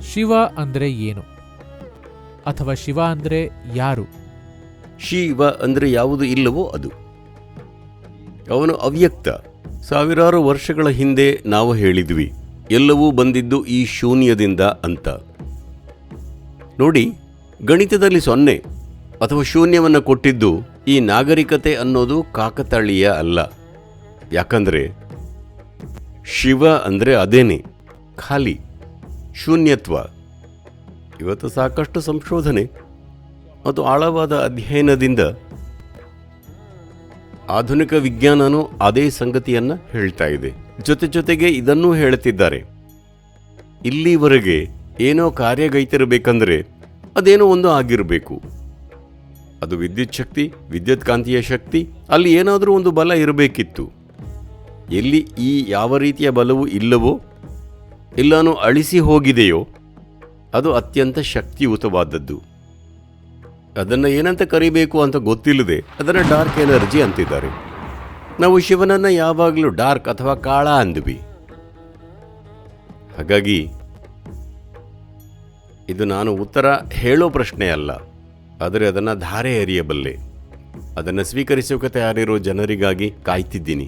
ಶಿವ ಅಂದ್ರೆ ಏನು? ಅಥವಾ ಶಿವ ಅಂದ್ರೆ ಯಾರು? ಶಿವ ಅಂದರೆ ಯಾವುದು ಇಲ್ಲವೋ ಅದು. ಅವನು ಅವ್ಯಕ್ತ. ಸಾವಿರಾರು ವರ್ಷಗಳ ಹಿಂದೆ ನಾವು ಹೇಳಿದ್ವಿ, ಎಲ್ಲವೂ ಬಂದಿದ್ದು ಈ ಶೂನ್ಯದಿಂದ ಅಂತ. ನೋಡಿ, ಗಣಿತದಲ್ಲಿ 0 ಅಥವಾ ಶೂನ್ಯವನ್ನು ಕೊಟ್ಟಿದ್ದು ಈ ನಾಗರಿಕತೆ ಅನ್ನೋದು ಕಾಕತಾಳೀಯ ಅಲ್ಲ. ಯಾಕಂದರೆ ಶಿವ ಅಂದರೆ ಅದೇನೆ, ಖಾಲಿ ಶೂನ್ಯತ್ವ. ಇವತ್ತು ಸಾಕಷ್ಟು ಸಂಶೋಧನೆ ಮತ್ತು ಆಳವಾದ ಅಧ್ಯಯನದಿಂದ ಆಧುನಿಕ ವಿಜ್ಞಾನನೂ ಅದೇ ಸಂಗತಿಯನ್ನು ಹೇಳ್ತಾ ಇದೆ. ಜೊತೆಗೆ ಇದನ್ನೂ ಹೇಳುತ್ತಿದ್ದಾರೆ, ಇಲ್ಲಿವರೆಗೆ ಏನೋ ಕಾರ್ಯಗೈತಿರಬೇಕಂದ್ರೆ ಅದೇನೋ ಒಂದು ಆಗಿರಬೇಕು. ಅದು ವಿದ್ಯುತ್ ಶಕ್ತಿ, ವಿದ್ಯುತ್ ಕಾಂತೀಯ ಶಕ್ತಿ, ಅಲ್ಲಿ ಏನಾದರೂ ಒಂದು ಬಲ ಇರಬೇಕಿತ್ತು. ಎಲ್ಲಿ ಈ ಯಾವ ರೀತಿಯ ಬಲವೂ ಇಲ್ಲವೋ, ಎಲ್ಲನೂ ಅಳಿಸಿ ಹೋಗಿದೆಯೋ, ಅದು ಅತ್ಯಂತ ಶಕ್ತಿಯುತವಾದದ್ದು. ಅದನ್ನು ಏನಂತ ಕರಿಬೇಕು ಅಂತ ಗೊತ್ತಿಲ್ಲದೆ ಅದನ್ನು ಡಾರ್ಕ್ ಎನರ್ಜಿ ಅಂತಿದ್ದಾರೆ. ನಾವು ಶಿವನನ್ನು ಯಾವಾಗಲೂ ಡಾರ್ಕ್ ಅಥವಾ ಕಾಳ ಅಂದ್ವಿ. ಹಾಗಾಗಿ ಇದು ನಾನು ಉತ್ತರ ಹೇಳೋ ಪ್ರಶ್ನೆ ಅಲ್ಲ, ಆದರೆ ಅದನ್ನು ಧಾರೆ ಎರೆಯಬಲ್ಲೆ. ಅದನ್ನು ಸ್ವೀಕರಿಸೋಕೆ ತಯಾರಿರೋ ಜನರಿಗಾಗಿ ಕಾಯ್ತಿದ್ದೀನಿ.